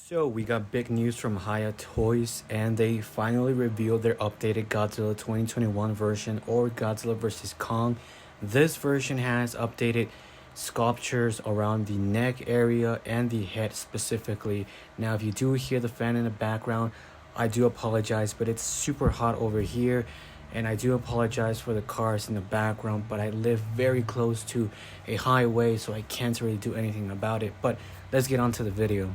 So we got big news from Hiya Toys, and they finally revealed their updated Godzilla 2021 version, or Godzilla vs. Kong. This version has updated sculptures around the neck area and the head specifically. Now if you do hear the fan in the background, I do apologize, but it's super hot over here, and I do apologize for the cars in the background, but I live very close to a highway, so I can't really do anything about it. But let's get on to the video.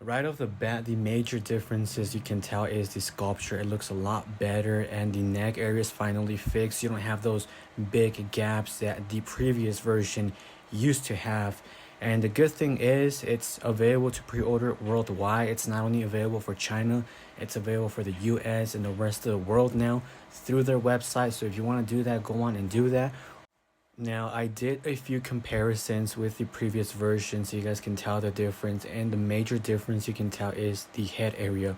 Right off the bat, the major differences you can tell is the sculpture. It looks a lot better, and the neck area is finally fixed. You don't have those big gaps that the previous version used to have. And the good thing is it's available to pre-order worldwide. It's not only available for China, it's available for the US and the rest of the world now through their website. So if you want to do that, go on and do that. Now, I did a few comparisons with the previous version so you guys can tell the difference, and the major difference you can tell is the head area.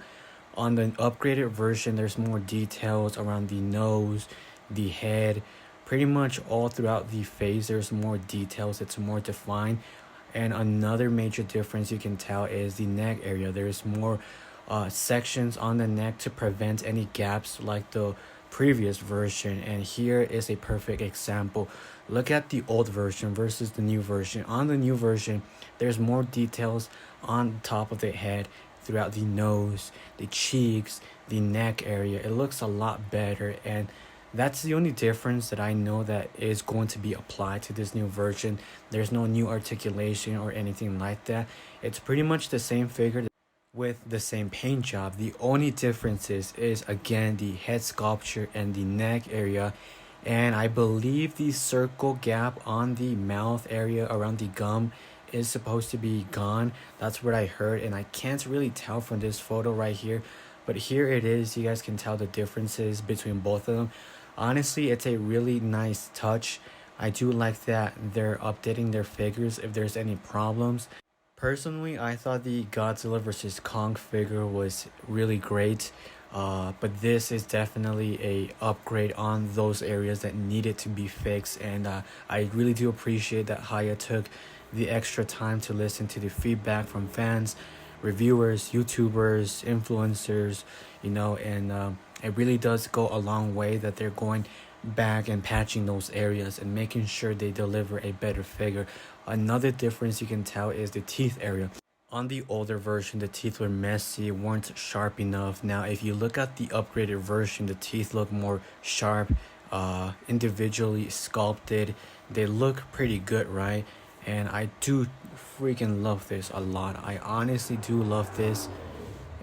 On the upgraded version, there's more details around the nose, the head, pretty much all throughout the face there's more details, it's more defined. And another major difference you can tell is the neck area. There's more sections on the neck to prevent any gaps like the previous version, and here is a perfect example. Look at the old version versus the new version. On the new version, there's more details on top of the head, throughout the nose, the cheeks, the neck area. It looks a lot better, and that's the only difference that I know that is going to be applied to this new version. There's no new articulation or anything like that. It's pretty much the same figure with the same paint job. The only differences is again the head sculpture and the neck area, and I believe the circle gap on the mouth area around the gum is supposed to be gone. That's what I heard, and I can't really tell from this photo right here, but here it is. You guys can tell the differences between both of them. Honestly, it's a really nice touch. I do like that they're updating their figures if there's any problems. Personally, I thought the Godzilla vs. Kong figure was really great, but this is definitely a upgrade on those areas that needed to be fixed, and I really do appreciate that Hiya took the extra time to listen to the feedback from fans, reviewers, YouTubers, influencers, and it really does go a long way that they're going back and patching those areas and making sure they deliver a better figure. Another difference you can tell is the teeth area. On the older version, the teeth were messy, weren't sharp enough. Now if you look at the upgraded version, the teeth look more sharp, individually sculpted. They look pretty good, right? And I do freaking love this a lot. I honestly do love this.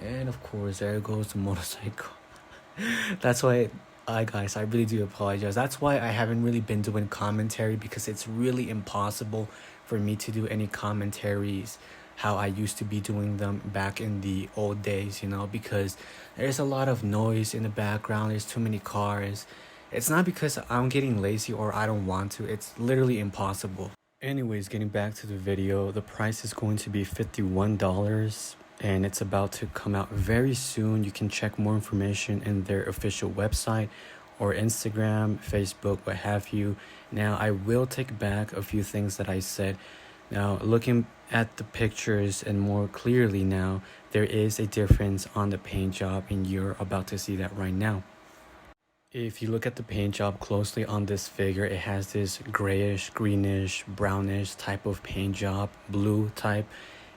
And of course, there goes the motorcycle. That's why guys, I really do apologize. That's why I haven't really been doing commentary, because it's really impossible for me to do any commentaries how I used to be doing them back in the old days, because there's a lot of noise in the background. There's too many cars. It's not because I'm getting lazy or I don't want to. It's literally impossible. Anyways, getting back to the video, the price is going to be $51. And it's about to come out very soon. You can check more information in their official website or Instagram, Facebook, what have you. Now, I will take back a few things that I said. Now, looking at the pictures and more clearly now, there is a difference on the paint job, and you're about to see that right now. If you look at the paint job closely on this figure, it has this grayish, greenish, brownish type of paint job, blue type.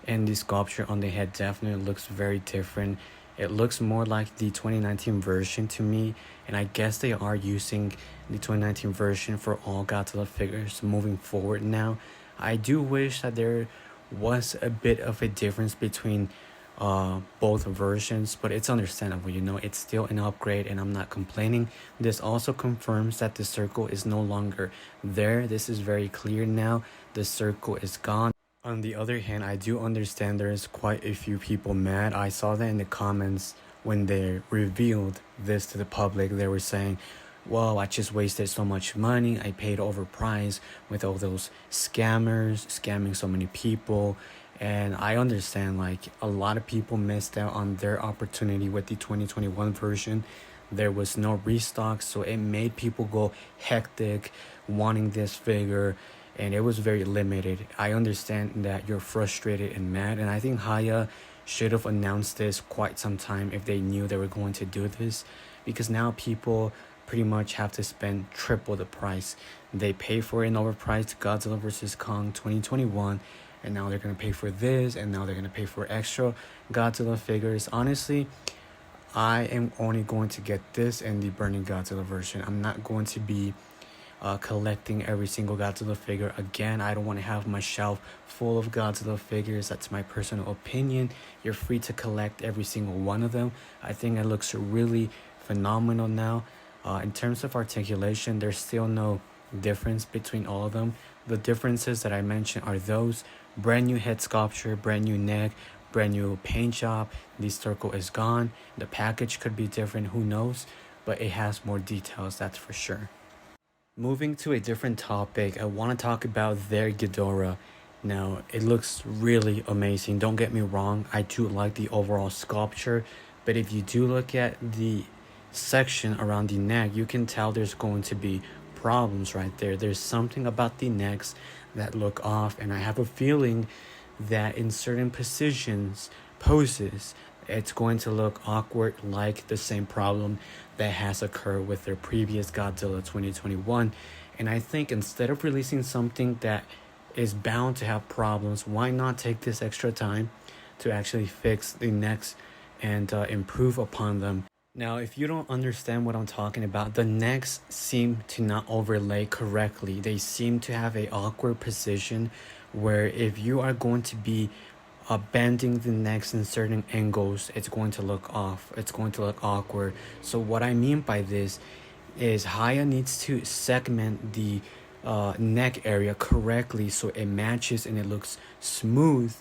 And the sculpture on the head definitely looks very different. It looks more like the 2019 version to me, and I guess they are using the 2019 version for all Godzilla figures moving forward now. I do wish that there was a bit of a difference between both versions, but it's understandable, it's still an upgrade and I'm not complaining. This also confirms that the circle is no longer there. This is very clear now. The circle is gone. On the other hand, I do understand there's quite a few people mad. I saw that in the comments when they revealed this to the public. They were saying, well, I just wasted so much money. I paid overpriced with all those scammers scamming so many people. And I understand, like, a lot of people missed out on their opportunity with the 2021 version. There was no restock, so it made people go hectic wanting this figure, and it was very limited. I understand that you're frustrated and mad, and I think Hiya should have announced this quite some time if they knew they were going to do this, because now people pretty much have to spend triple the price. They pay for an overpriced Godzilla vs. Kong 2021, and now they're gonna pay for this, and now they're gonna pay for extra Godzilla figures. Honestly, I am only going to get this and the Burning Godzilla version. I'm not going to be collecting every single Godzilla figure again. I don't want to have my shelf full of Godzilla figures. That's my personal opinion. You're free to collect every single one of them. I think it looks really phenomenal now. In terms of articulation, there's still no difference between all of them. The differences that I mentioned are those: brand new head sculpture, brand new neck, brand new paint job. The circle is gone. The package could be different, who knows, but it has more details, that's for sure. Moving to a different topic, I want to talk about their Ghidorah. Now, it looks really amazing. Don't get me wrong, I do like the overall sculpture, but if you do look at the section around the neck, you can tell there's going to be problems right there. There's something about the necks that look off, and I have a feeling that in certain poses, it's going to look awkward, like the same problem that has occurred with their previous Godzilla 2021. And I think instead of releasing something that is bound to have problems, why not take this extra time to actually fix the necks and improve upon them? Now, if you don't understand what I'm talking about, the necks seem to not overlay correctly. They seem to have a awkward position where if you are going to be bending the necks in certain angles, it's going to look off. It's going to look awkward. So what I mean by this is Hiya needs to segment the neck area correctly so it matches and it looks smooth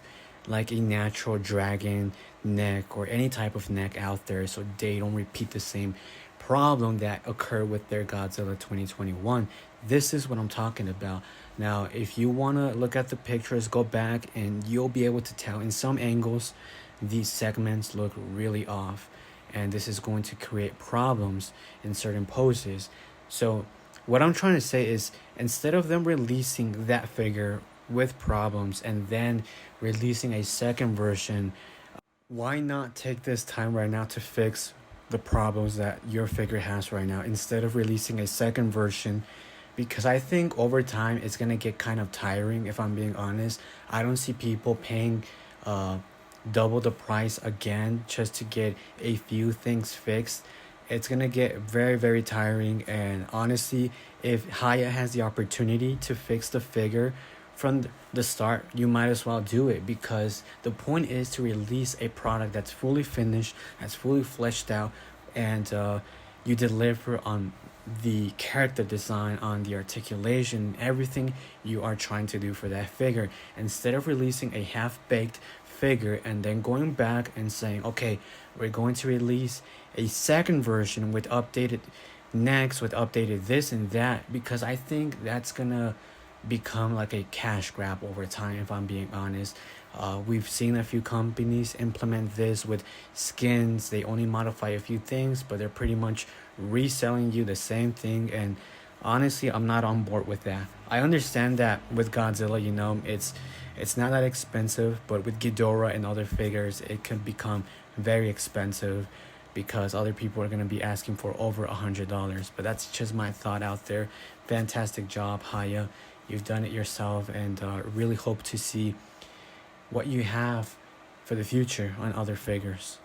like a natural dragon neck or any type of neck out there, so they don't repeat the same problem that occurred with their Godzilla 2021. This is what I'm talking about. Now, if you want to look at the pictures, go back and you'll be able to tell in some angles these segments look really off, and this is going to create problems in certain poses. So what I'm trying to say is, instead of them releasing that figure with problems and then releasing a second version, why not take this time right now to fix the problems that your figure has right now instead of releasing a second version? Because I think over time it's gonna get kind of tiring, if I'm being honest. I don't see people paying double the price again just to get a few things fixed. It's gonna get very, very tiring, and honestly, if Hiya has the opportunity to fix the figure from the start, you might as well do it, because the point is to release a product that's fully finished, that's fully fleshed out, and you deliver on the character design, on the articulation, everything you are trying to do for that figure, instead of releasing a half-baked figure and then going back and saying, okay, we're going to release a second version with updated necks, with updated this and that, because I think that's gonna become like a cash grab over time, if I'm being honest. We've seen a few companies implement this with skins. They only modify a few things, but they're pretty much reselling you the same thing, and honestly, I'm not on board with that. I understand that with Godzilla, you know, it's not that expensive, but with Ghidorah and other figures, it can become very expensive because other people are going to be asking for over $100. But that's just my thought out there. Fantastic job, Hiya. You've done it yourself, and really hope to see what you have for the future on other figures.